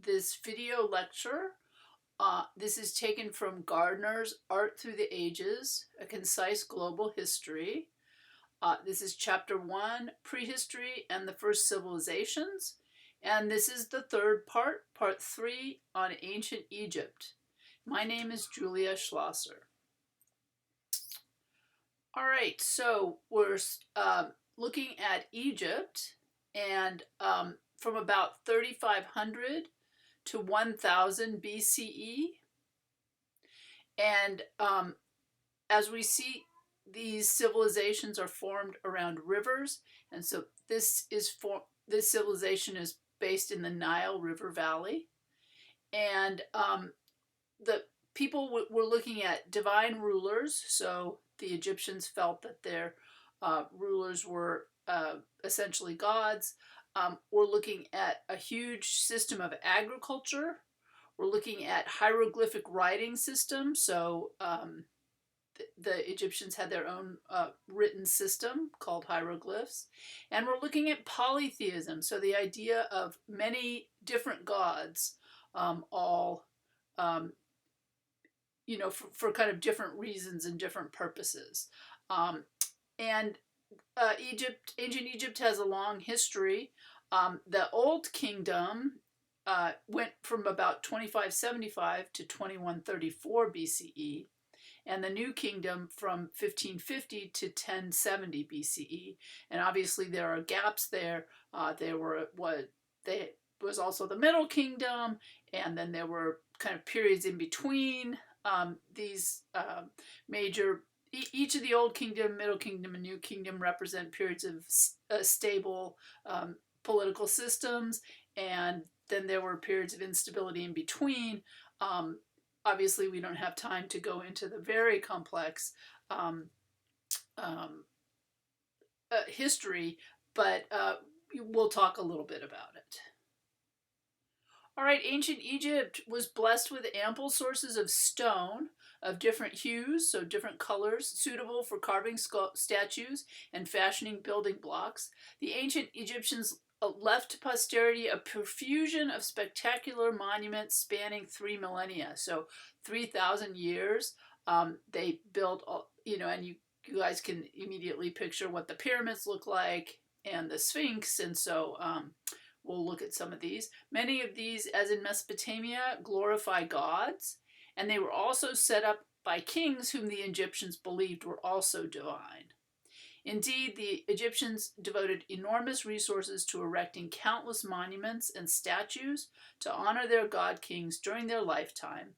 this video lecture. This is taken from Gardner's Art Through the Ages, A Concise Global History. This is Chapter 1, Prehistory and the First Civilizations. And this is the third part, Part 3, on Ancient Egypt. My name is Julia Schlosser. All right, so we're looking at Egypt, and from about 3,500 to 1000 BCE. And as we see, these civilizations are formed around rivers, and so this civilization is based in the Nile River Valley. And the people were looking at divine rulers, so the Egyptians felt that their rulers were essentially gods. We're looking at a huge system of agriculture. We're looking at hieroglyphic writing system. So the Egyptians had their own written system called hieroglyphs. And we're looking at polytheism. So the idea of many different gods, all, for kind of different reasons and different purposes. Ancient Egypt has a long history. The Old Kingdom went from about 2575 to 2134 BCE, and the New Kingdom from 1550 to 1070 BCE. And obviously there are gaps there. There was also the Middle Kingdom, and then there were kind of periods in between these major. Each of the Old Kingdom, Middle Kingdom, and New Kingdom represent periods of stable political systems, and then there were periods of instability in between. Obviously, we don't have time to go into the very complex history, but we'll talk a little bit about it. All right, ancient Egypt was blessed with ample sources of stone of different hues, so different colors, suitable for carving statues and fashioning building blocks. The ancient Egyptians left to posterity a profusion of spectacular monuments spanning 3 millennia, so 3,000 years. They built, and you guys can immediately picture what the pyramids look like and the Sphinx, and so we'll look at some of these. Many of these, as in Mesopotamia, glorify gods, and they were also set up by kings whom the Egyptians believed were also divine. Indeed, the Egyptians devoted enormous resources to erecting countless monuments and statues to honor their god kings during their lifetime,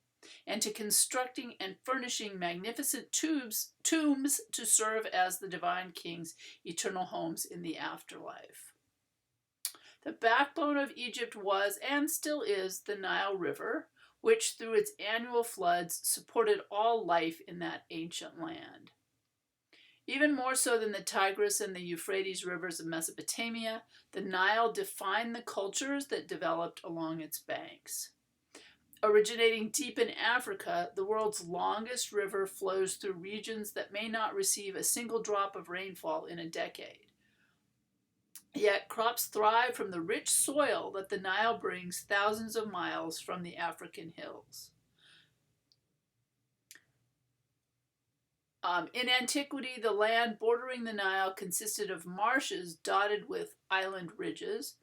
and to constructing and furnishing magnificent tombs to serve as the divine kings' eternal homes in the afterlife. The backbone of Egypt was, and still is, the Nile River, which through its annual floods supported all life in that ancient land. Even more so than the Tigris and the Euphrates rivers of Mesopotamia, the Nile defined the cultures that developed along its banks. Originating deep in Africa, the world's longest river flows through regions that may not receive a single drop of rainfall in a decade. Yet crops thrive from the rich soil that the Nile brings thousands of miles from the African hills. In antiquity, the land bordering the Nile consisted of marshes dotted with island ridges.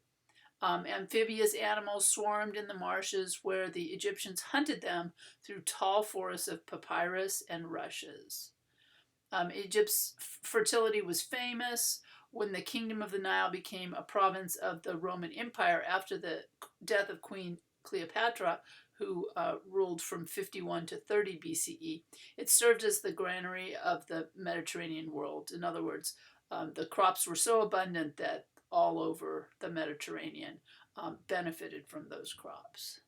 Amphibious animals swarmed in the marshes where the Egyptians hunted them through tall forests of papyrus and rushes. Egypt's fertility was famous. When the kingdom of the Nile became a province of the Roman Empire after the death of Queen Cleopatra, who ruled from 51 to 30 BCE, it served as the granary of the Mediterranean world. In other words, the crops were so abundant that all over the Mediterranean benefited from those crops.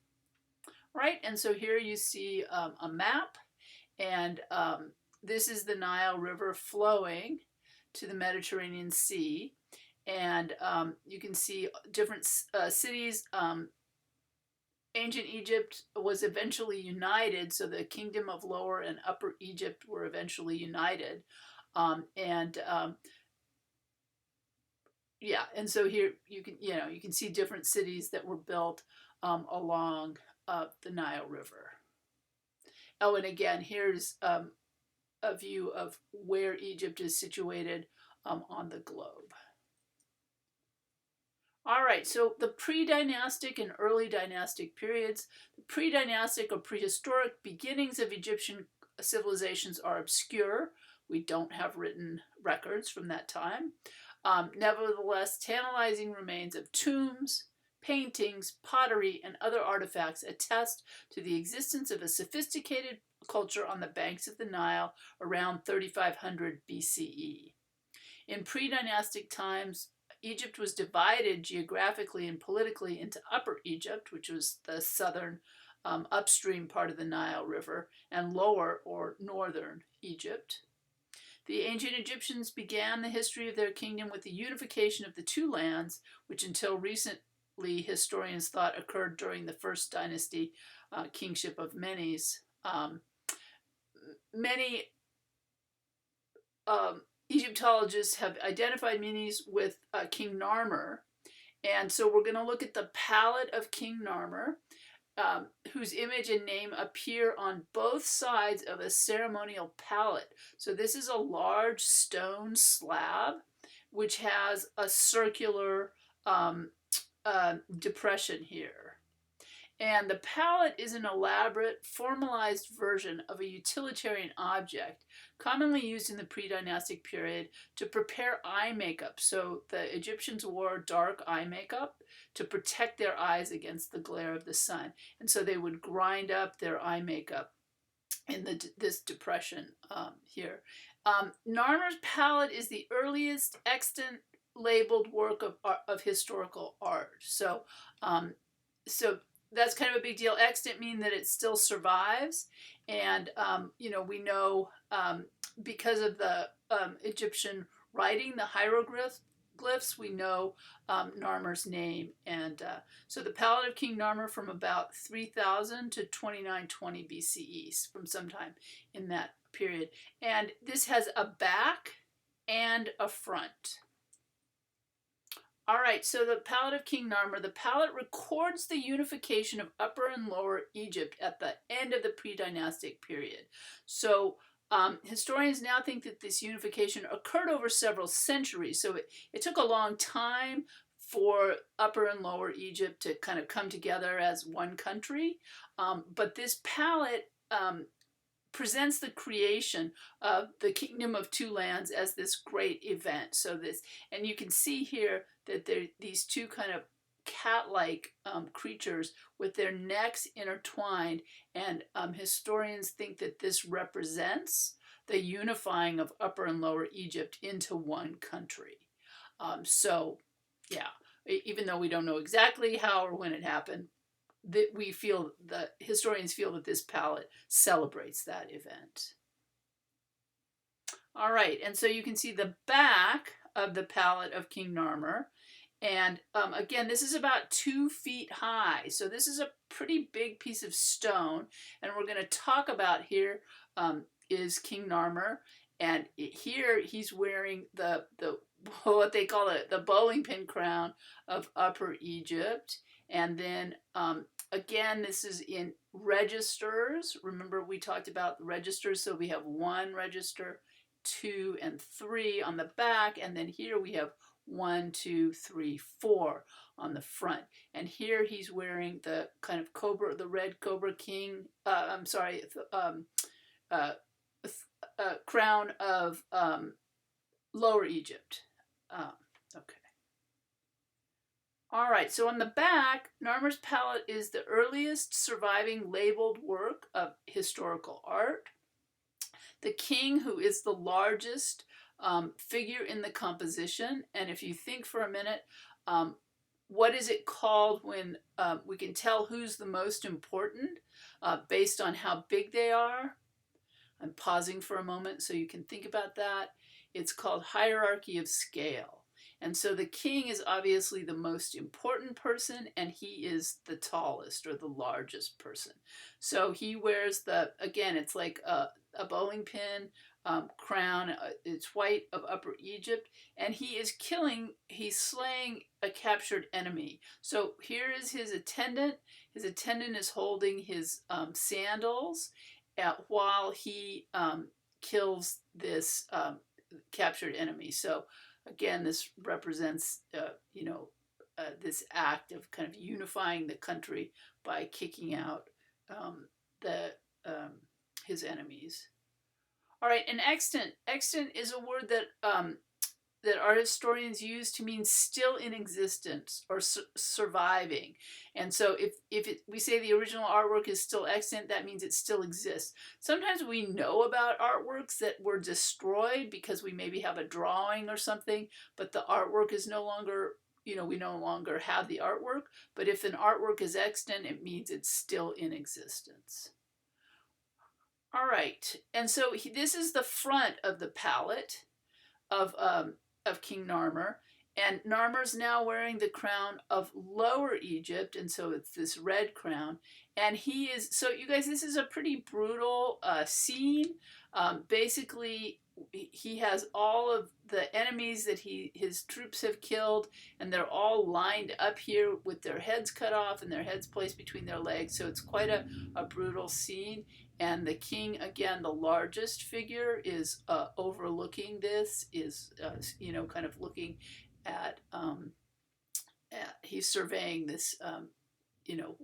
Right, and so here you see a map, and this is the Nile River flowing to the Mediterranean Sea, and you can see different cities. Ancient Egypt was eventually united, so the kingdom of Lower and Upper Egypt were eventually united, yeah, and so here you can see different cities that were built along the Nile River. Oh, and again, here's a view of where Egypt is situated on the globe. All right, so the pre-dynastic and early dynastic periods. The pre-dynastic or prehistoric beginnings of Egyptian civilizations are obscure. We don't have written records from that time. Nevertheless, tantalizing remains of tombs, paintings, pottery, and other artifacts attest to the existence of a sophisticated culture on the banks of the Nile around 3500 BCE. In pre-dynastic times, Egypt was divided geographically and politically into Upper Egypt, which was the southern upstream part of the Nile River, and Lower or Northern Egypt. The ancient Egyptians began the history of their kingdom with the unification of the two lands, which until recently historians thought occurred during the first dynasty kingship of Menes. Many Egyptologists have identified Menes with King Narmer, and so we're going to look at the palette of King Narmer, whose image and name appear on both sides of a ceremonial palette. So this is a large stone slab which has a circular depression here. And the palette is an elaborate, formalized version of a utilitarian object commonly used in the pre-dynastic period to prepare eye makeup. So the Egyptians wore dark eye makeup to protect their eyes against the glare of the sun. And so they would grind up their eye makeup in this depression here. Narmer's palette is the earliest extant labeled work of historical art. So that's kind of a big deal. Extant mean that it still survives, and we know because of the Egyptian writing, the hieroglyphs, we know Narmer's name, and so the palette of King Narmer from about 3000 to 2920 BCE, from sometime in that period, and this has a back and a front. All right, so the palette of King Narmer. The palette records the unification of Upper and Lower Egypt at the end of the pre-dynastic period. So historians now think that this unification occurred over several centuries. So it took a long time for Upper and Lower Egypt to kind of come together as one country. But this palette presents the creation of the Kingdom of Two Lands as this great event. So and you can see here that these two kind of cat-like creatures with their necks intertwined, and historians think that this represents the unifying of Upper and Lower Egypt into one country. So, yeah, even though we don't know exactly how or when it happened, that historians feel that this palette celebrates that event. All right, and so you can see the back of the palette of King Narmer, and again, this is about 2 feet high, so this is a pretty big piece of stone, and we're going to talk about here is King Narmer, and here he's wearing the what they call the bowling pin crown of Upper Egypt. And then again, this is in registers. Remember, we talked about the registers. So we have 1 register, 2, and 3 on the back. And then here we have 1, 2, 3, 4 on the front. And here he's wearing the kind of cobra, the red cobra king. Crown of Lower Egypt. Okay. All right, so on the back, Narmer's palette is the earliest surviving labeled work of historical art. The king, who is the largest figure in the composition, and if you think for a minute, what is it called when we can tell who's the most important based on how big they are? I'm pausing for a moment so you can think about that. It's called hierarchy of scale. And so the king is obviously the most important person, and he is the tallest or the largest person. So he wears again, it's like a bowling pin crown. It's white, of Upper Egypt, and he's slaying a captured enemy. So here is his attendant. His attendant is holding his sandals while he kills this captured enemy. So again, this represents, this act of kind of unifying the country by kicking out the his enemies. All right, and extant. Extant is a word that art historians use to mean still in existence or surviving. And so if we say the original artwork is still extant, that means it still exists. Sometimes we know about artworks that were destroyed because we maybe have a drawing or something, but the artwork is no longer, we no longer have the artwork. But if an artwork is extant, it means it's still in existence. All right, and so this is the front of the palette of King Narmer, and Narmer's now wearing the crown of Lower Egypt, and so it's this red crown, and he is, so you guys, this is a pretty brutal scene. Basically, he has all of the enemies that his troops have killed, and they're all lined up here with their heads cut off and their heads placed between their legs, so it's quite a brutal scene. And the king, again, the largest figure, is overlooking this, is, kind of looking at, he's surveying this,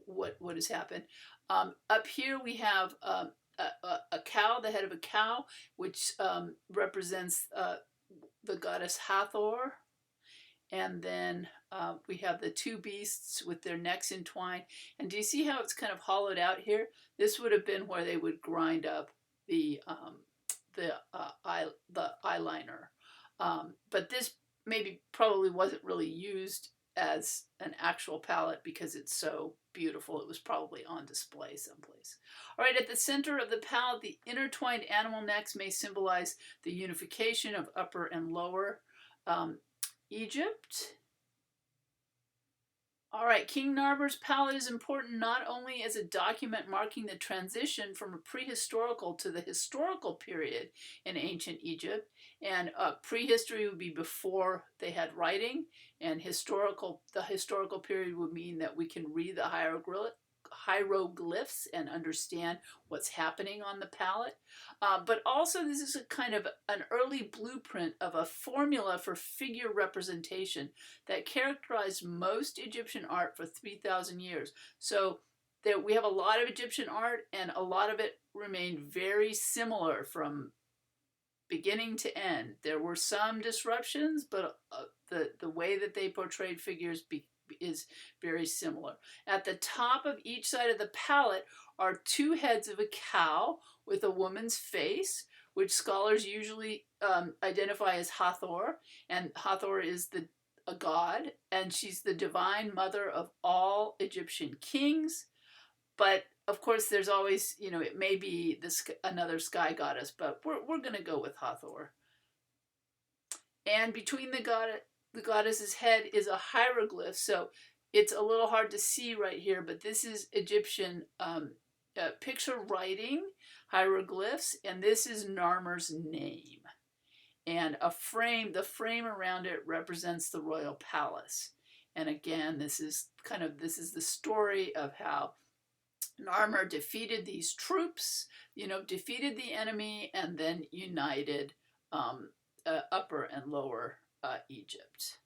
what has happened. Up here we have a cow, the head of a cow, which represents the goddess Hathor. And then we have the two beasts with their necks entwined. And do you see how it's kind of hollowed out here? This would have been where they would grind up the eyeliner. But this probably wasn't really used as an actual palette because it's so beautiful. It was probably on display someplace. All right, at the center of the palette, the intertwined animal necks may symbolize the unification of Upper and Lower Egypt. All right, King Narmer's palette is important not only as a document marking the transition from a prehistorical to the historical period in ancient Egypt, and prehistory would be before they had writing, and the historical period would mean that we can read the hieroglyphs and understand what's happening on the palette. But also this is a kind of an early blueprint of a formula for figure representation that characterized most Egyptian art for 3,000 years. So we have a lot of Egyptian art, and a lot of it remained very similar from beginning to end. There were some disruptions, but the way that they portrayed figures is very similar. At the top of each side of the palette are two heads of a cow with a woman's face, which scholars usually identify as Hathor, and Hathor is a god, and she's the divine mother of all Egyptian kings. But of course, there's always, it may be another sky goddess, but we're going to go with Hathor. And between the goddess's head is a hieroglyph, so it's a little hard to see right here, but this is Egyptian picture writing hieroglyphs, and this is Narmer's name. And the frame around it represents the royal palace. And again, this is the story of how Narmer defeated these troops, defeated the enemy, and then united Upper and Lower Egypt.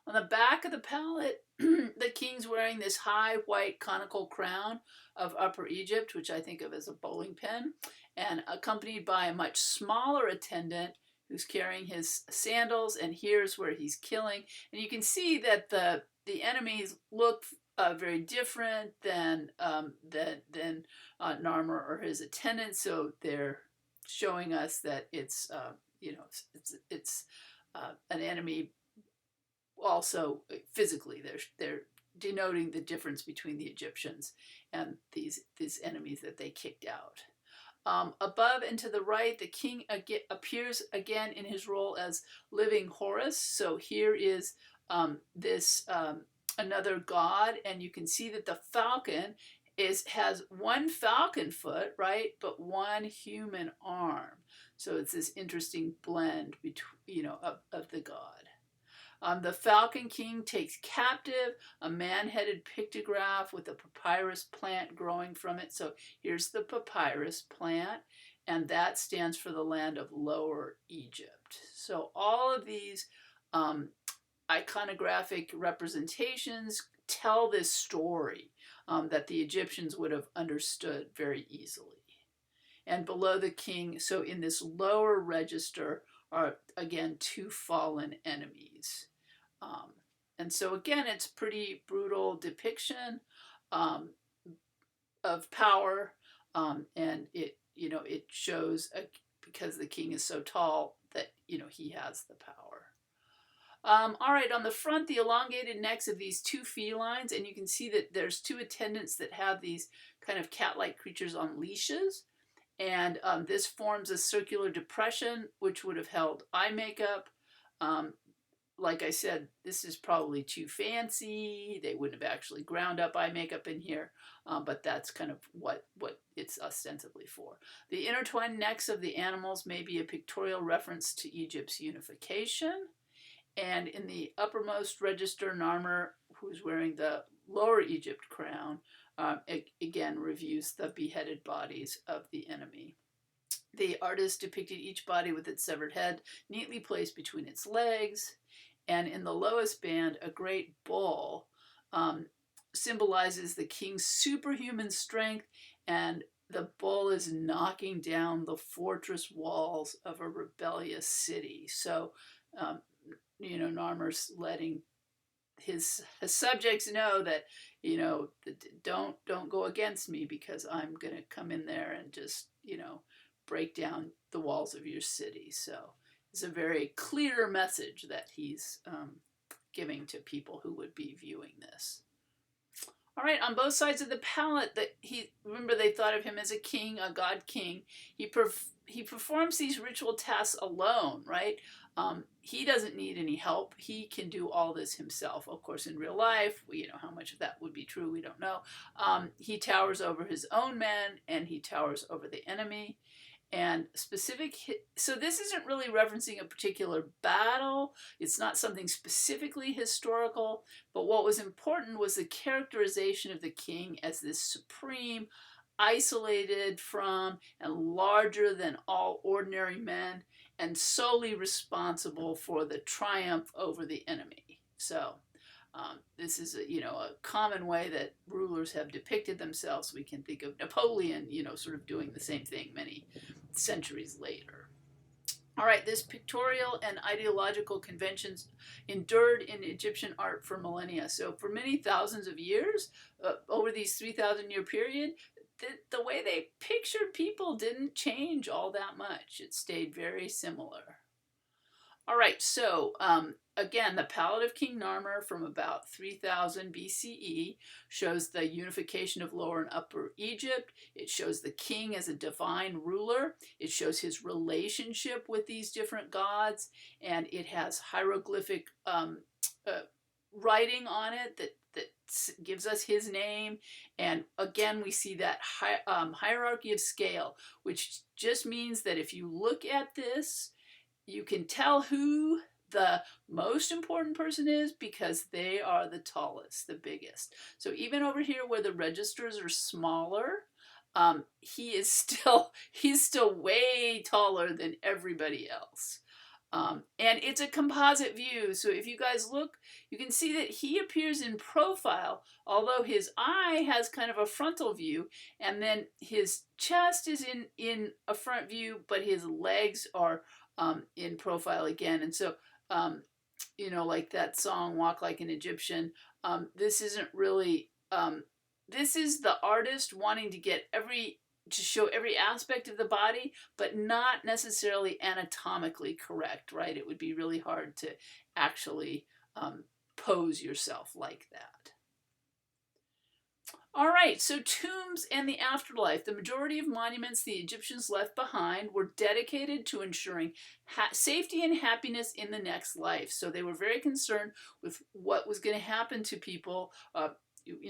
On the back of the palette, the king's wearing this high white conical crown of Upper Egypt, which I think of as a bowling pin, and accompanied by a much smaller attendant who's carrying his sandals, and here's where he's killing. And you can see that the enemies look very different than Narmer or his attendant, so they're showing us that it's an enemy. Also, physically, they're denoting the difference between the Egyptians and these enemies that they kicked out. Above and to the right, the king appears again in his role as living Horus. So here is another god, and you can see that the falcon has one falcon foot, right, but one human arm. So it's this interesting blend between, of the god. The Falcon King takes captive a man-headed pictograph with a papyrus plant growing from it. So here's the papyrus plant, and that stands for the land of Lower Egypt. So all of these iconographic representations tell this story that the Egyptians would have understood very easily. And below the king, so in this lower register, are again two fallen enemies. And so again, it's pretty brutal depiction of power, and it shows because the king is so tall that he has the power. All right, on the front, the elongated necks of these two felines, and you can see that there's two attendants that have these kind of cat-like creatures on leashes. And this forms a circular depression, which would have held eye makeup. Like I said, this is probably too fancy. They wouldn't have actually ground up eye makeup in here, but that's kind of what it's ostensibly for. The intertwined necks of the animals may be a pictorial reference to Egypt's unification. And in the uppermost register, Narmer, who's wearing the Lower Egypt crown, again reviews the beheaded bodies of the enemy. The artist depicted each body with its severed head neatly placed between its legs, and in the lowest band, a great bull symbolizes the king's superhuman strength, and the bull is knocking down the fortress walls of a rebellious city. So, Narmer's letting his subjects know that don't go against me, because I'm going to come in there and just break down the walls of your city. So it's a very clear message that he's giving to people who would be viewing this. All right, on both sides of the palette, remember they thought of him as a king, a god king. He performs these ritual tasks alone, right? He doesn't need any help. He can do all this himself. Of course, in real life, how much of that would be true, we don't know. He towers over his own men, and he towers over the enemy. And so this isn't really referencing a particular battle. It's not something specifically historical, but what was important was the characterization of the king as this supreme, isolated from, and larger than all ordinary men, and solely responsible for the triumph over the enemy. So this is a common way that rulers have depicted themselves. We can think of Napoleon, sort of doing the same thing many centuries later. All right, this pictorial and ideological conventions endured in Egyptian art for millennia. So for many thousands of years, over these 3,000-year period, the way they pictured people didn't change all that much. It stayed very similar. All right, so again, the palette of King Narmer from about 3000 BCE shows the unification of Lower and Upper Egypt. It shows the king as a divine ruler. It shows his relationship with these different gods, and it has hieroglyphic writing on it that gives us his name. And again, we see that hierarchy of scale, which just means that if you look at this, you can tell who the most important person is because they are the tallest, the biggest. So even over here where the registers are smaller, he's still way taller than everybody else. And it's a composite view. So if you guys look, you can see that he appears in profile, although his eye has kind of a frontal view, and then his chest is in a front view, but his legs are in profile again. And so, like that song, Walk Like an Egyptian, this isn't really, this is the artist wanting to show every aspect of the body, but not necessarily anatomically correct, right? It would be really hard to actually pose yourself like that. All right, so tombs and the afterlife. The majority of monuments the Egyptians left behind were dedicated to ensuring safety and happiness in the next life. So they were very concerned with what was going to happen to people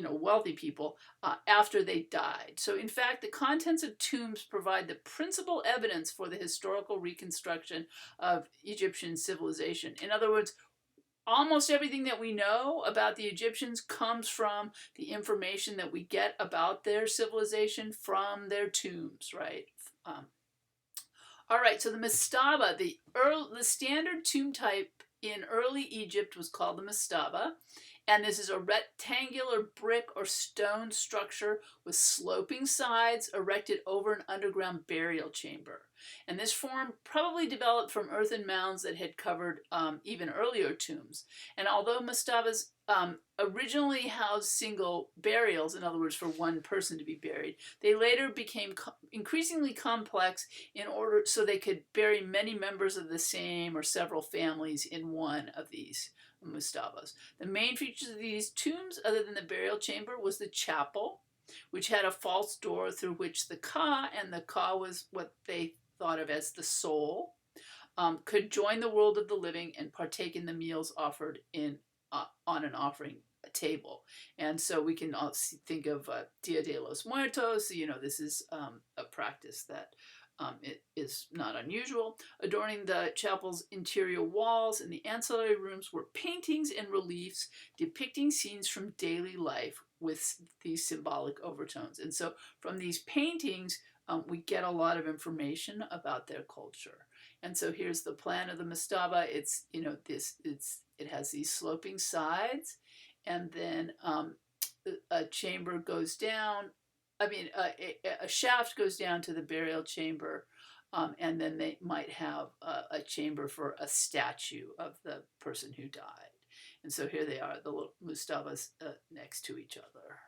wealthy people, after they died. So in fact, the contents of tombs provide the principal evidence for the historical reconstruction of Egyptian civilization. In other words, almost everything that we know about the Egyptians comes from the information that we get about their civilization from their tombs, right? All right, so the mastaba, the standard tomb type in early Egypt was called the mastaba, and this is a rectangular brick or stone structure with sloping sides erected over an underground burial chamber. And this form probably developed from earthen mounds that had covered even earlier tombs. And although mastabas originally housed single burials, in other words, for one person to be buried, they later became increasingly complex in order so they could bury many members of the same or several families in one of these mastabas. The main features of these tombs, other than the burial chamber, was the chapel, which had a false door through which the Ka, and the Ka was what they thought of as the soul, could join the world of the living and partake in the meals offered on an offering table. And so we can also think of Dia de los Muertos. This is a practice that it is not unusual. Adorning the chapel's interior walls and the ancillary rooms were paintings and reliefs depicting scenes from daily life with these symbolic overtones. And so from these paintings, we get a lot of information about their culture. And so here's the plan of the mastaba. It has these sloping sides, and then a chamber goes down. A shaft goes down to the burial chamber, and then they might have a chamber for a statue of the person who died. And so here they are, the little mustabas next to each other.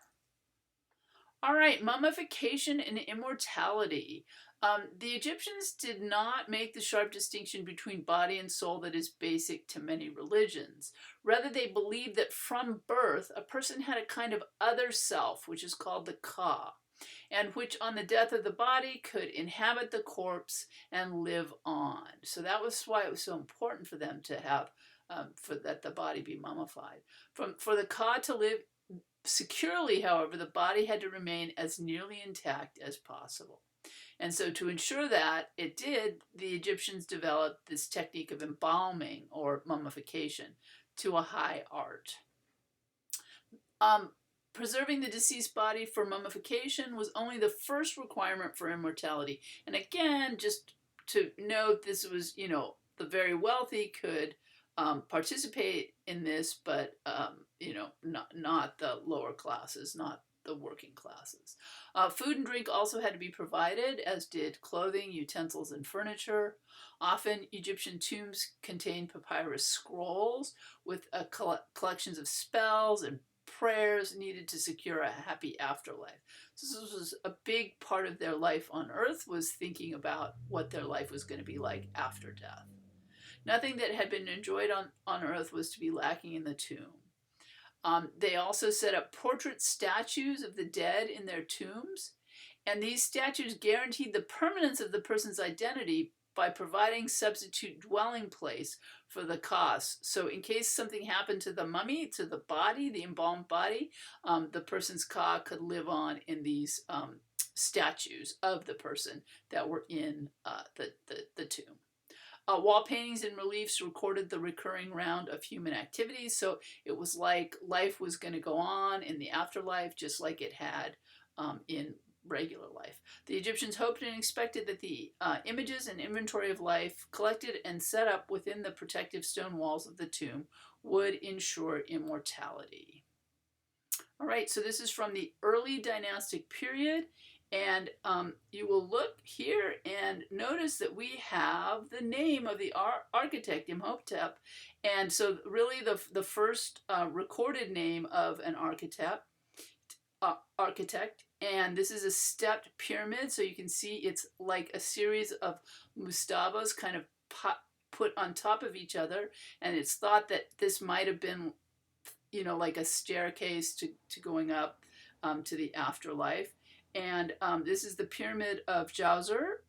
All right, mummification and immortality. The Egyptians did not make the sharp distinction between body and soul that is basic to many religions. Rather, they believed that from birth, a person had a kind of other self, which is called the Ka, and which on the death of the body could inhabit the corpse and live on. So that was why it was so important for them to have, that the body be mummified. For the Ka to live securely, however, the body had to remain as nearly intact as possible. And so to ensure that it did, the Egyptians developed this technique of embalming or mummification to a high art. Preserving the deceased body for mummification was only the first requirement for immortality. And again, just to note, this was, the very wealthy could participate in this, but not the lower classes, not the working classes. Food and drink also had to be provided, as did clothing, utensils, and furniture. Often, Egyptian tombs contained papyrus scrolls with collections of spells and prayers needed to secure a happy afterlife. So this was a big part of their life on Earth, was thinking about what their life was going to be like after death. Nothing that had been enjoyed on Earth was to be lacking in the tomb. They also set up portrait statues of the dead in their tombs, and these statues guaranteed the permanence of the person's identity by providing substitute dwelling place for the Kas. So in case something happened to the mummy, to the body, the embalmed body, the person's Ka could live on in these statues of the person that were in the tomb. Wall paintings and reliefs recorded the recurring round of human activities, so it was like life was going to go on in the afterlife, just like it had in regular life. The Egyptians hoped and expected that the images and inventory of life collected and set up within the protective stone walls of the tomb would ensure immortality. All right, so this is from the early dynastic period. And you will look here and notice that we have the name of the architect, Imhotep. And so really the first recorded name of an architect. And this is a stepped pyramid. So you can see it's like a series of mustabas kind of put on top of each other. And it's thought that this might have been, like a staircase to going up to the afterlife. And this is the pyramid of Djoser,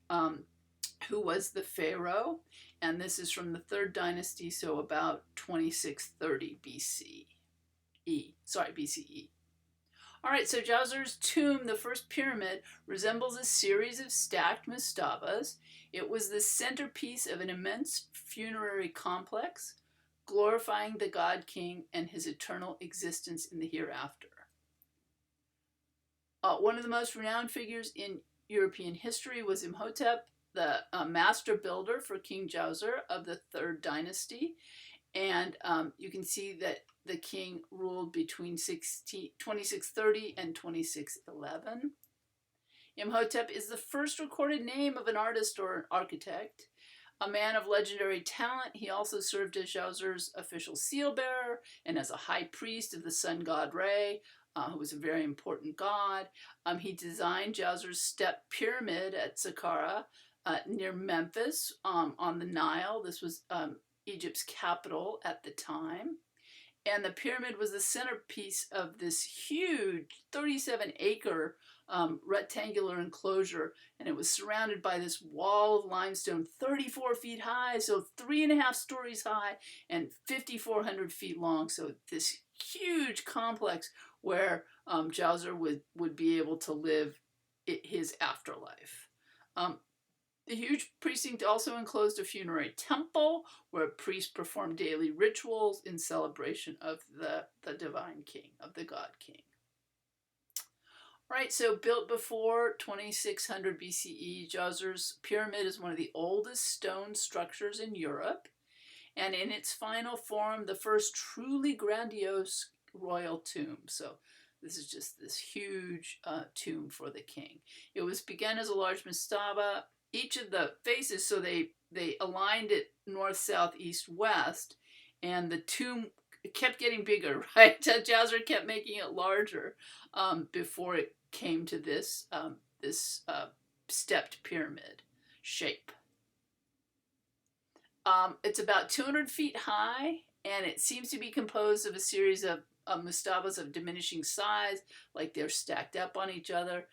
who was the pharaoh. And this is from the 3rd dynasty, so about 2630 BCE. BCE. All right, so Djoser's tomb, the first pyramid, resembles a series of stacked mastabas. It was the centerpiece of an immense funerary complex, glorifying the god king and his eternal existence in the hereafter. One of the most renowned figures in European history was Imhotep, the master builder for King Djoser of the Third Dynasty. And you can see that the king ruled between 2630 and 2611. Imhotep is the first recorded name of an artist or an architect. A man of legendary talent, he also served as Djoser's official seal bearer and as a high priest of the sun god Re, who was a very important god. He designed Djoser's step pyramid at Saqqara near Memphis on the Nile. This was Egypt's capital at the time. And the pyramid was the centerpiece of this huge 37-acre rectangular enclosure, and it was surrounded by this wall of limestone 34 feet high, so 3.5 stories high and 5,400 feet long. So this huge complex where Djoser would be able to live his afterlife. The huge precinct also enclosed a funerary temple where priests performed daily rituals in celebration of the divine king, of the god king. Right, so built before 2600 BCE, Djoser's pyramid is one of the oldest stone structures in Europe, and in its final form, the first truly grandiose royal tomb. So this is just this huge tomb for the king. It was begun as a large mastaba. Each of the faces, so they aligned it north, south, east, west, and the tomb kept getting bigger, right? Djoser kept making it larger before it came to this stepped pyramid shape. It's about 200 feet high, and it seems to be composed of a series of mastabas of diminishing size, like they're stacked up on each other.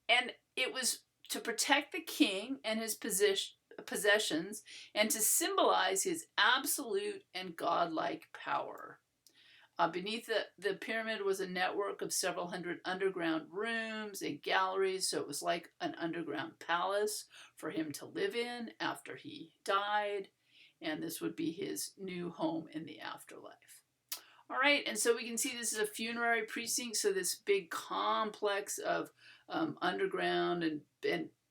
And it was to protect the king and his possessions, and to symbolize his absolute and godlike power. Beneath the pyramid was a network of several hundred underground rooms and galleries, so it was like an underground palace for him to live in after he died, and this would be his new home in the afterlife. All right, and so we can see this is a funerary precinct, so this big complex of underground and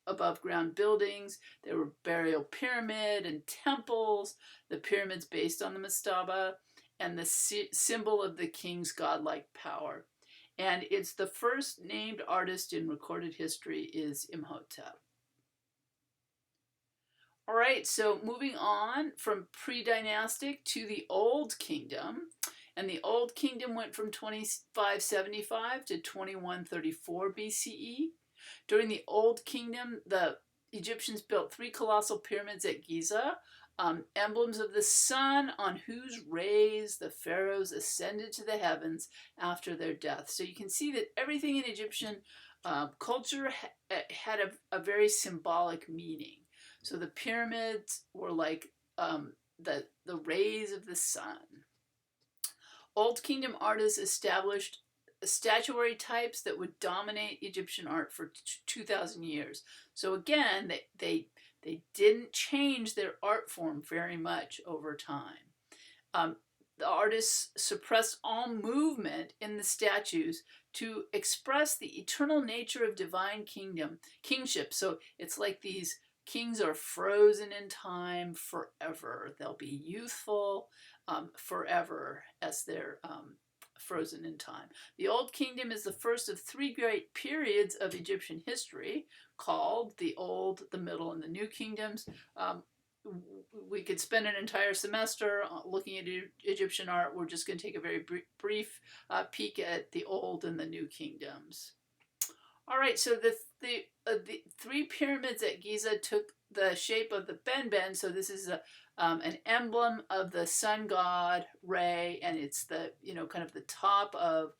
above ground buildings. There were burial pyramid and temples, the pyramids based on the mastaba, and the symbol of the king's godlike power. And it's the first named artist in recorded history is Imhotep. All right, so moving on from pre-dynastic to the Old Kingdom. And the Old Kingdom went from 2575 to 2134 BCE. During the Old Kingdom, the Egyptians built 3 colossal pyramids at Giza, emblems of the sun on whose rays the pharaohs ascended to the heavens after their death. So you can see that everything in Egyptian culture had a very symbolic meaning. So the pyramids were like the rays of the sun. Old Kingdom artists established statuary types that would dominate Egyptian art for 2,000 years. So again, they didn't change their art form very much over time. The artists suppressed all movement in the statues to express the eternal nature of divine kingship. So it's like these kings are frozen in time forever. They'll be youthful forever as they're frozen in time. The Old Kingdom is the first of 3 great periods of Egyptian history called the Old, the Middle, and the New Kingdoms. We could spend an entire semester looking at Egyptian art. We're just going to take a very brief peek at the Old and the New Kingdoms. All right, so the 3 pyramids at Giza took the shape of the benben. So this is an emblem of the sun god Re, and it's the kind of the top of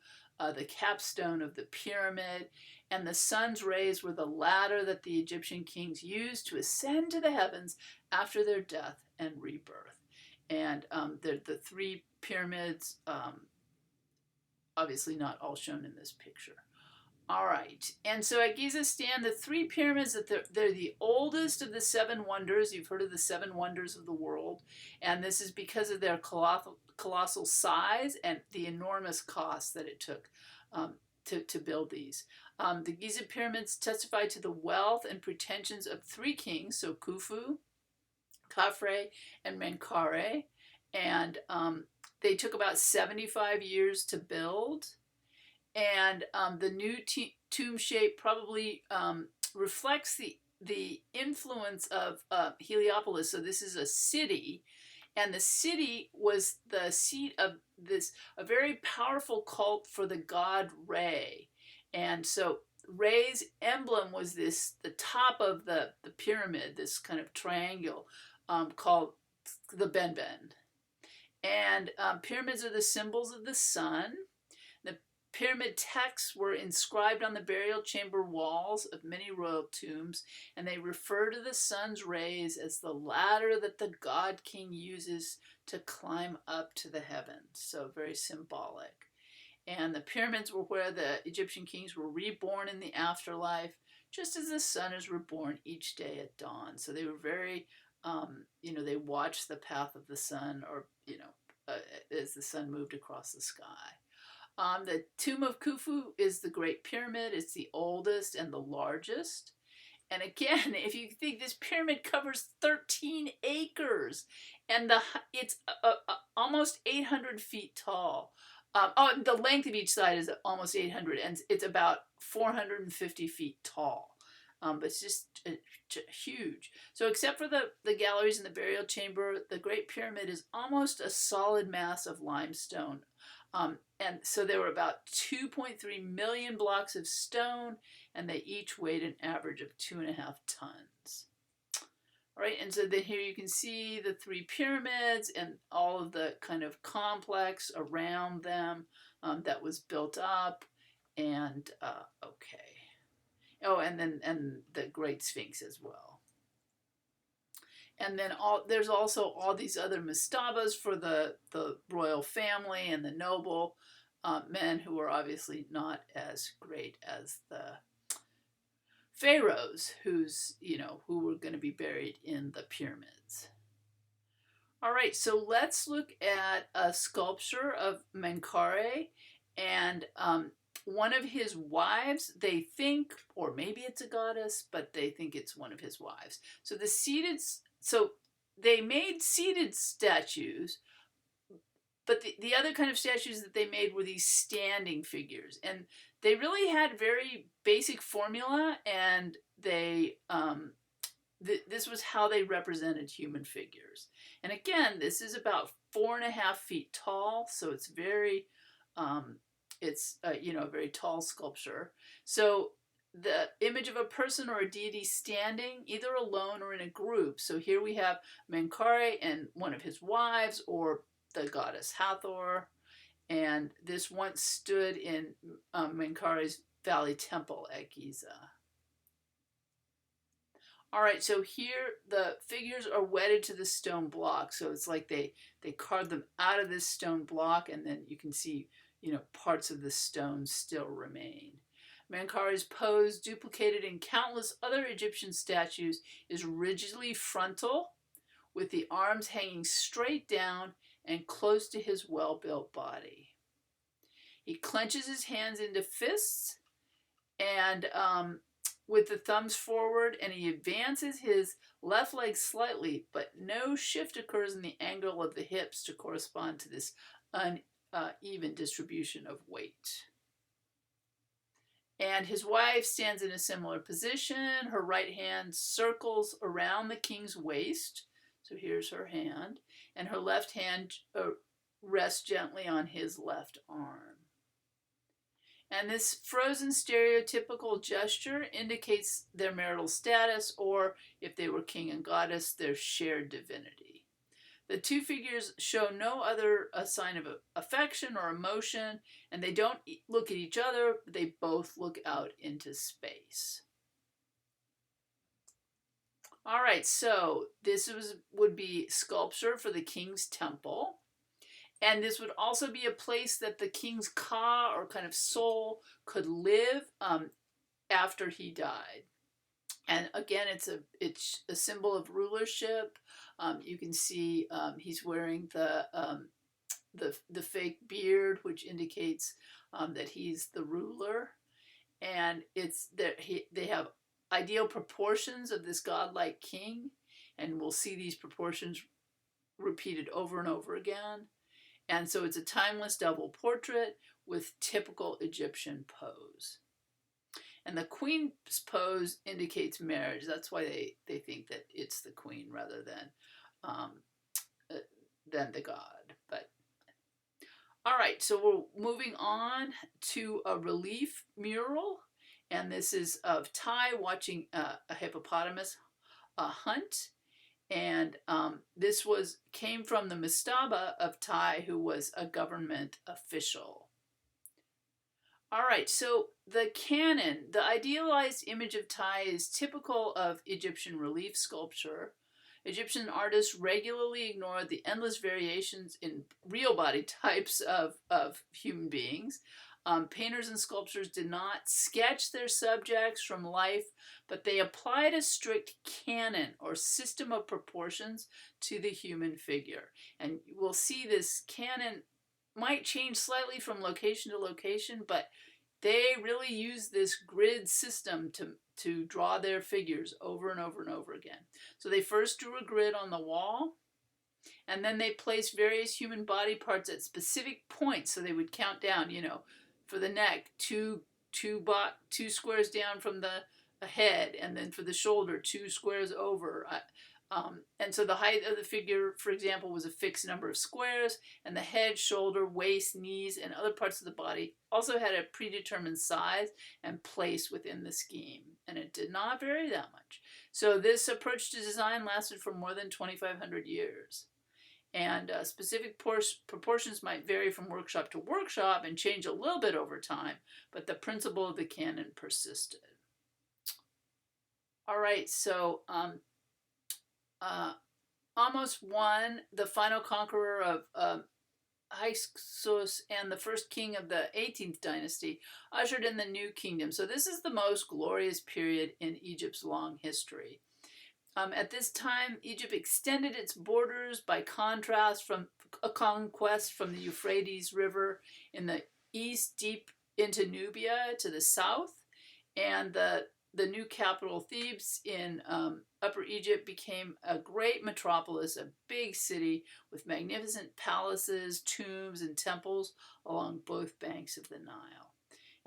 the capstone of the pyramid. And the sun's rays were the ladder that the Egyptian kings used to ascend to the heavens after their death and rebirth. And the 3 pyramids obviously not all shown in this picture. All right, and so at Giza stand the three pyramids that they're the oldest of the seven wonders. You've heard of the seven wonders of the world, and this is because of their colossal size and the enormous cost that it took to build these. The Giza pyramids testify to the wealth and pretensions of three kings, so Khufu, Khafre, and Menkaure, and they took about 75 years to build. And the new tomb shape probably reflects the influence of Heliopolis. So this is a city, and the city was the seat of a very powerful cult for the god Re. And so Re's emblem was the top of the pyramid, this kind of triangle called the Benben. And pyramids are the symbols of the sun. Pyramid texts were inscribed on the burial chamber walls of many royal tombs, and they refer to the sun's rays as the ladder that the god king uses to climb up to the heavens. So very symbolic. And the pyramids were where the Egyptian kings were reborn in the afterlife, just as the sun is reborn each day at dawn. So they were very, they watched the path of the sun, or, as the sun moved across the sky. The tomb of Khufu is the Great Pyramid. It's the oldest and the largest. And again, if you think this pyramid covers 13 acres, and it's almost 800 feet tall. The length of each side is almost 800, and it's about 450 feet tall. But it's just huge. So except for the galleries and the burial chamber, the Great Pyramid is almost a solid mass of limestone. And so there were about 2.3 million blocks of stone, and they each weighed an average of 2.5 tons. All right, and so then here you can see the three pyramids and all of the kind of complex around them that was built up. And okay. Oh, and the Great Sphinx as well. And then there's also all these other mastabas for the royal family and the noble men who were obviously not as great as the pharaohs who were going to be buried in the pyramids. All right, so let's look at a sculpture of Menkaure, and one of his wives, they think, or maybe it's a goddess, but they think it's one of his wives. So they made seated statues, but the other kind of statues that they made were these standing figures. And they really had very basic formula, and they this was how they represented human figures. And again, this is about 4.5 feet tall, so it's very, a very tall sculpture. So the image of a person or a deity standing, either alone or in a group. So here we have Menkaure and one of his wives, or the goddess Hathor, and this once stood in Menkaure's Valley Temple at Giza. All right, so here the figures are wedded to the stone block, so it's like they carved them out of this stone block, and then you can see, parts of the stone still remain. Menkaure's pose, duplicated in countless other Egyptian statues, is rigidly frontal, with the arms hanging straight down and close to his well-built body. He clenches his hands into fists, and with the thumbs forward, and he advances his left leg slightly, but no shift occurs in the angle of the hips to correspond to this uneven distribution of weight. And his wife stands in a similar position. Her right hand circles around the king's waist. So here's her hand. And her left hand rests gently on his left arm. And this frozen stereotypical gesture indicates their marital status, or if they were king and goddess, their shared divinity. The two figures show no other sign of affection or emotion, and they don't look at each other, but they both look out into space. All right, so this would be sculpture for the king's temple. And this would also be a place that the king's ka, or kind of soul, could live after he died. And again, it's a symbol of rulership. You can see he's wearing the fake beard, which indicates that he's the ruler. And it's that they have ideal proportions of this godlike king, and we'll see these proportions repeated over and over again. And so it's a timeless double portrait with typical Egyptian pose. And the queen's pose indicates marriage. That's why they think that it's the queen rather than the god. But all right, so we're moving on to a relief mural, and this is of Tai watching a hippopotamus hunt. And this came from the mastaba of Tai, who was a government official. All right, so the canon, the idealized image of Tai, is typical of Egyptian relief sculpture. Egyptian artists regularly ignored the endless variations in real body types of human beings. Painters and sculptors did not sketch their subjects from life, but they applied a strict canon or system of proportions to the human figure. And we'll see this canon might change slightly from location to location, but they really use this grid system to draw their figures over and over and over again. So they first drew a grid on the wall, and then they placed various human body parts at specific points. So they would count down, for the neck, two squares down from the head, and then for the shoulder, 2 squares over. And so the height of the figure, for example, was a fixed number of squares, and the head, shoulder, waist, knees, and other parts of the body also had a predetermined size and place within the scheme, and it did not vary that much. So this approach to design lasted for more than 2,500 years. And specific proportions might vary from workshop to workshop and change a little bit over time, but the principle of the canon persisted. All right, so Ahmose I, the final conqueror of Hyksos and the first king of the 18th dynasty, ushered in the new kingdom. So this is the most glorious period in Egypt's long history. At this time, Egypt extended its borders by contrast from a conquest from the Euphrates River in the east deep into Nubia to the south, and the new capital, Thebes, in Upper Egypt became a great metropolis, a big city with magnificent palaces, tombs, and temples along both banks of the Nile.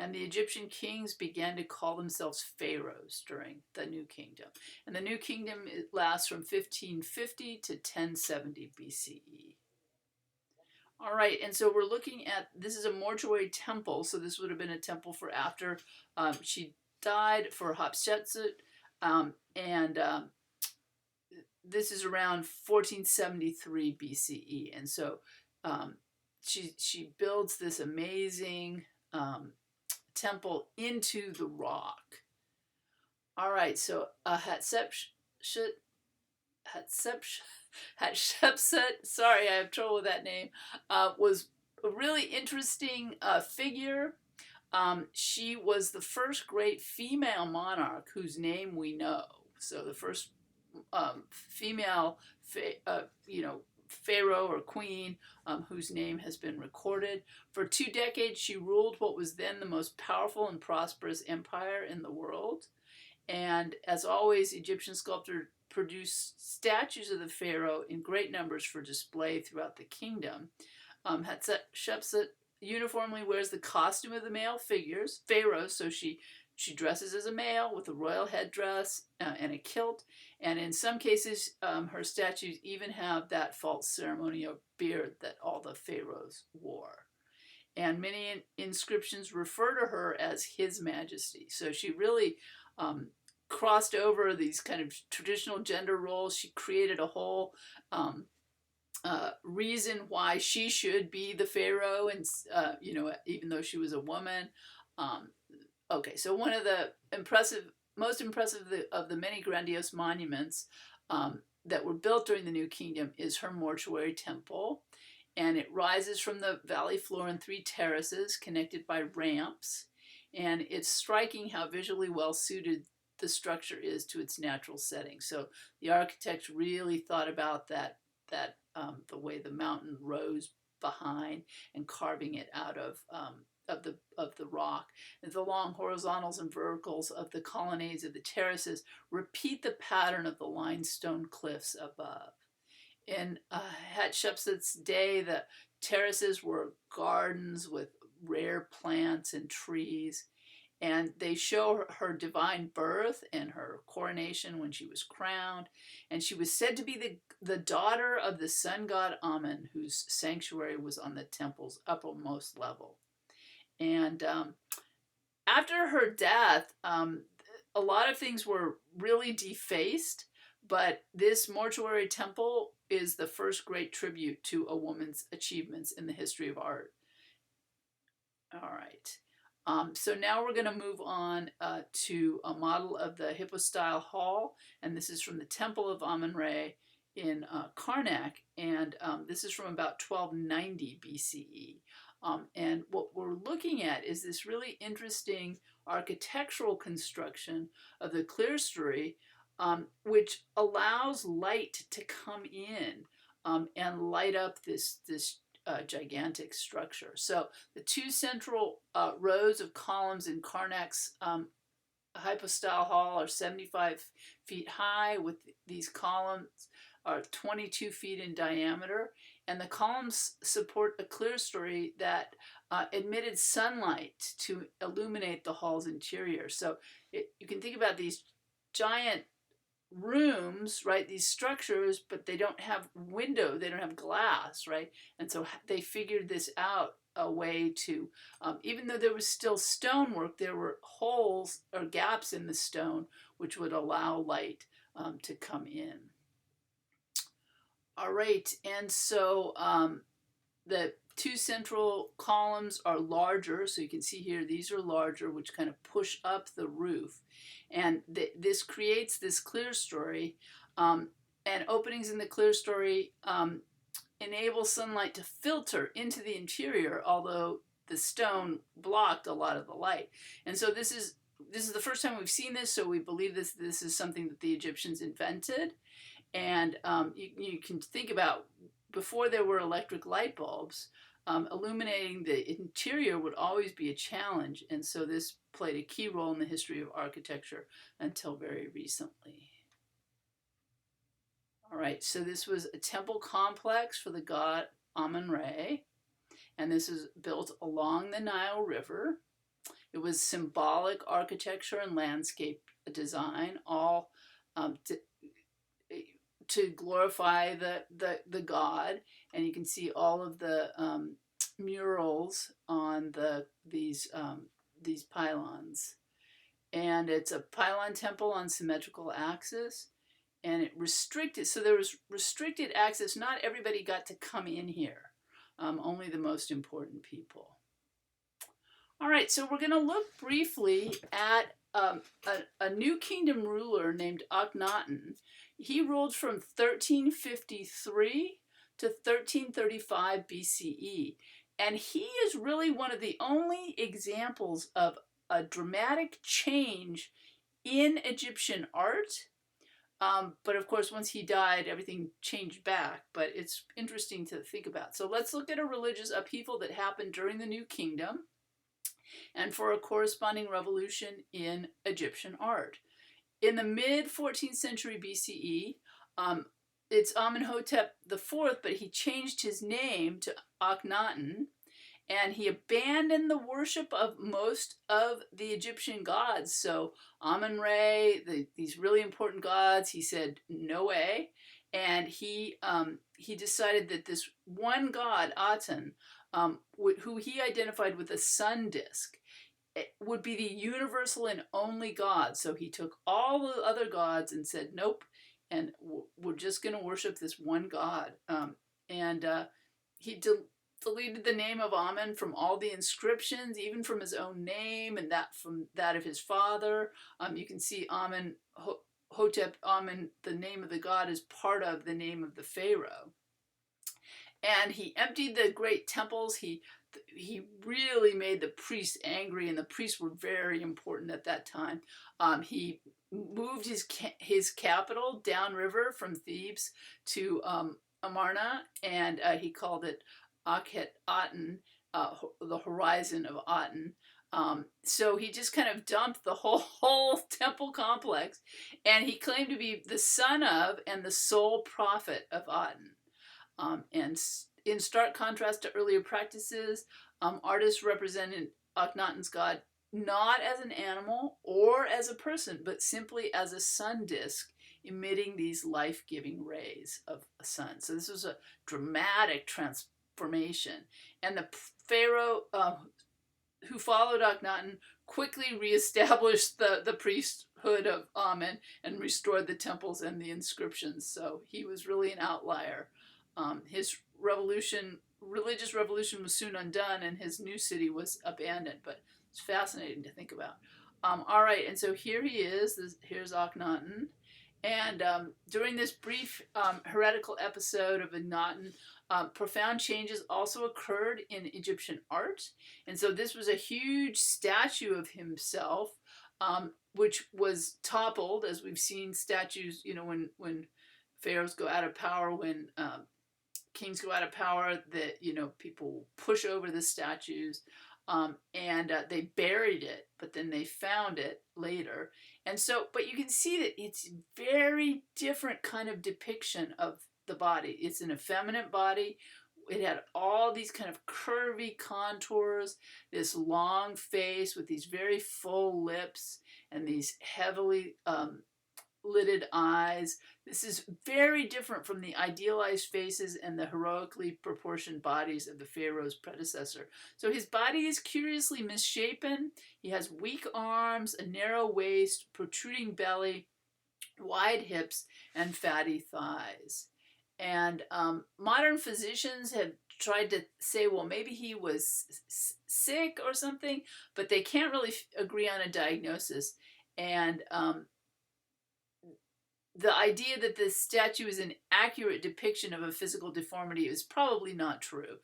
And the Egyptian kings began to call themselves pharaohs during the New Kingdom. And the New Kingdom lasts from 1550 to 1070 BCE. All right, and so we're looking at, this is a mortuary temple, so this would have been a temple for after she died, for Hatshepsut, and this is around 1473 BCE. And so she builds this amazing temple into the rock. All right, so Hatshepsut, sorry, I have trouble with that name, was a really interesting figure. She was the first great female monarch whose name we know. So the first female, pharaoh or queen whose name has been recorded. For 2 decades, she ruled what was then the most powerful and prosperous empire in the world. And as always, Egyptian sculptors produced statues of the pharaoh in great numbers for display throughout the kingdom. Hatshepsut uniformly wears the costume of the male pharaohs, so she dresses as a male with a royal headdress and a kilt, and in some cases her statues even have that false ceremonial beard that all the pharaohs wore. And many inscriptions refer to her as His Majesty. So she really crossed over these kind of traditional gender roles. She created a whole reason why she should be the pharaoh, and even though she was a woman. Okay, so one of the most impressive of the many grandiose monuments that were built during the New Kingdom is her mortuary temple. and it rises from the valley floor in 3 terraces connected by ramps. And it's striking how visually well suited the structure is to its natural setting. So the architects really thought about that the way the mountain rose behind and carving it out of the rock. And the long horizontals and verticals of the colonnades of the terraces repeat the pattern of the limestone cliffs above. In Hatshepsut's day, the terraces were gardens with rare plants and trees, and they show her divine birth and her coronation when she was crowned. And she was said to be the daughter of the sun god Amun, whose sanctuary was on the temple's uppermost level. And after her death, a lot of things were really defaced, but this mortuary temple is the first great tribute to a woman's achievements in the history of art. All right. So now we're going to move on to a model of the Hypostyle Hall, and this is from the Temple of Amun-Re in Karnak, and this is from about 1290 BCE. And what we're looking at is this really interesting architectural construction of the clerestory, which allows light to come in and light up this gigantic structure. So the 2 central rows of columns in Karnak's hypostyle hall are 75 feet high, with these columns are 22 feet in diameter, and the columns support a clerestory that admitted sunlight to illuminate the hall's interior. So you can think about these giant rooms, right, these structures, but they don't have window, they don't have glass, right? And so they figured this out, a way to, even though there was still stonework, there were holes or gaps in the stone which would allow light to come in. All right, and so the 2 central columns are larger, so you can see here these are larger, which kind of push up the roof, and this creates this clerestory, and openings in the clerestory enable sunlight to filter into the interior, although the stone blocked a lot of the light. And so this is the first time we've seen this, so we believe this is something that the Egyptians invented. And you can think about, before there were electric light bulbs, illuminating the interior would always be a challenge, and so this played a key role in the history of architecture until very recently. All right, so this was a temple complex for the god Amun-Re, and this is built along the Nile River. It was symbolic architecture and landscape design, all to glorify the god, and you can see all of the murals on these pylons. And it's a pylon temple on symmetrical axis, and it restricted, so there was restricted access. Not everybody got to come in here, only the most important people. All right, so we're going to look briefly at a new kingdom ruler named Akhenaton. He ruled from 1353 to 1335 BCE, and he is really one of the only examples of a dramatic change in Egyptian art. But of course, once he died, everything changed back, but it's interesting to think about. So let's look at a religious upheaval that happened during the New Kingdom, and for a corresponding revolution in Egyptian art. In the mid-14th century BCE, it's Amenhotep IV, but he changed his name to Akhenaton, and he abandoned the worship of most of the Egyptian gods. So Amun-Re, these really important gods, he said, no way. And he decided that this one god, Aten, who he identified with a sun disk, would be the universal and only God. So he took all the other gods and said, nope, and we're just going to worship this one God. He deleted the name of Amen from all the inscriptions, even from his own name and that from that of his father. You can see Hotep Amen, the name of the god, is part of the name of the pharaoh. And he emptied the great temples. He really made the priests angry, and the priests were very important at that time. He moved his capital downriver from Thebes to Amarna, and he called it Akhenaton, the horizon of Aten. So he just kind of dumped the whole temple complex, and he claimed to be the son of and the sole prophet of Aten. And in stark contrast to earlier practices, artists represented Akhenaton's god not as an animal or as a person, but simply as a sun disk emitting these life-giving rays of a sun. So this was a dramatic transformation. And the pharaoh who followed Akhenaton quickly reestablished the priesthood of Amen and restored the temples and the inscriptions. So he was really an outlier. His religious revolution was soon undone, and his new city was abandoned. But it's fascinating to think about. All right, and so here he is. Here's Akhenaton. And during this brief heretical episode of Akhenaton, profound changes also occurred in Egyptian art. And so this was a huge statue of himself, which was toppled, as we've seen statues, when pharaohs go out of power, when kings go out of power, that people push over the statues, and they buried it, but then they found it later. And so, but you can see that it's very different kind of depiction of the body. It's an effeminate body. It had all these kind of curvy contours, this long face with these very full lips and these heavily lidded eyes. This is very different from the idealized faces and the heroically proportioned bodies of the pharaoh's predecessor. So his body is curiously misshapen. He has weak arms, a narrow waist, protruding belly, wide hips, and fatty thighs. And modern physicians have tried to say, well, maybe he was sick or something, but they can't really agree on a diagnosis. And the idea that this statue is an accurate depiction of a physical deformity is probably not true.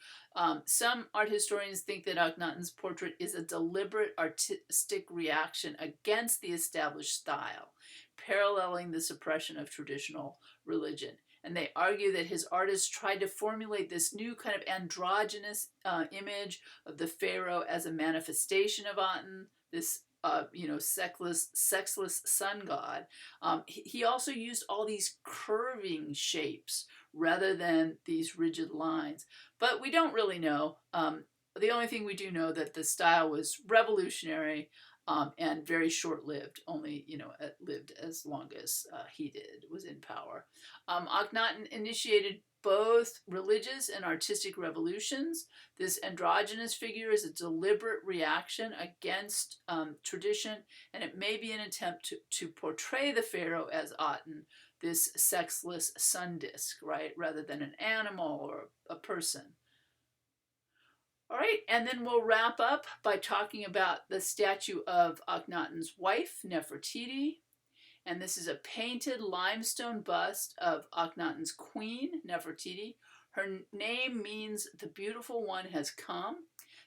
Some art historians think that Akhenaton's portrait is a deliberate artistic reaction against the established style, paralleling the suppression of traditional religion. And they argue that his artists tried to formulate this new kind of androgynous image of the pharaoh as a manifestation of Aten, this sexless sun god. He also used all these curving shapes rather than these rigid lines. But we don't really know. The only thing we do know that the style was revolutionary and very short-lived. Only, it lived as long as he was in power. Akhenaton initiated both religious and artistic revolutions. This androgynous figure is a deliberate reaction against tradition, and it may be an attempt to portray the pharaoh as Aten, this sexless sun disk, right, rather than an animal or a person. All right, and then we'll wrap up by talking about the statue of Akhenaton's wife, Nefertiti. And this is a painted limestone bust of Akhenaton's queen, Nefertiti. Her name means the beautiful one has come.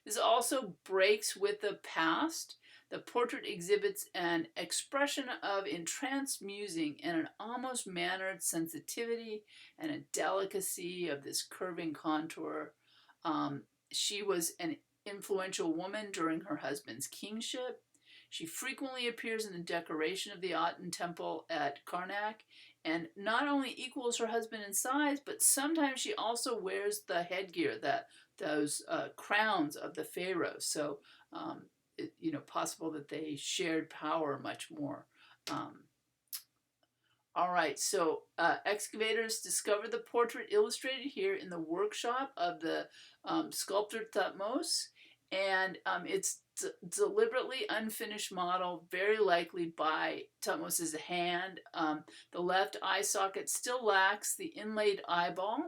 This also breaks with the past. The portrait exhibits an expression of entranced musing and an almost mannered sensitivity and a delicacy of this curving contour. She was an influential woman during her husband's kingship. She frequently appears in the decoration of the Aten temple at Karnak, and not only equals her husband in size, but sometimes she also wears the headgear, those crowns of the pharaohs. So, possible that they shared power much more. All right, so excavators discovered the portrait illustrated here in the workshop of the sculptor Thutmose, and it's deliberately unfinished model, very likely by Thutmose's hand. The left eye socket still lacks the inlaid eyeball,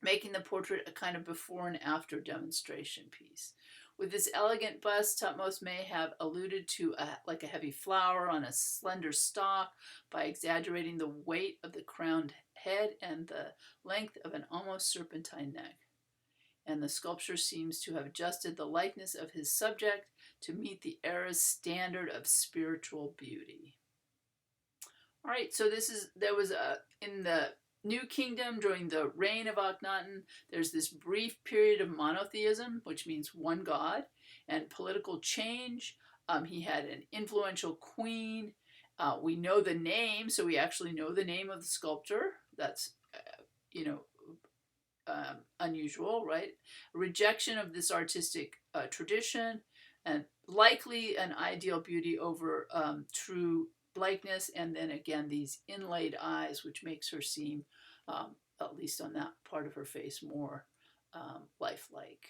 making the portrait a kind of before and after demonstration piece. With this elegant bust, Thutmose may have alluded to like a heavy flower on a slender stalk by exaggerating the weight of the crowned head and the length of an almost serpentine neck. And the sculptor seems to have adjusted the likeness of his subject to meet the era's standard of spiritual beauty. All right, so there was in the New Kingdom during the reign of Akhenaton, there's this brief period of monotheism, which means one god, and political change. He had an influential queen. We know the name, so we actually know the name of the sculptor. That's, unusual, right? Rejection of this artistic tradition, and likely an ideal beauty over true likeness, and then again these inlaid eyes, which makes her seem, at least on that part of her face, more lifelike.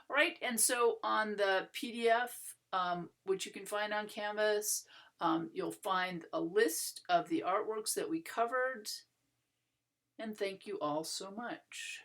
All right, and so on the PDF, which you can find on Canvas, you'll find a list of the artworks that we covered, and thank you all so much.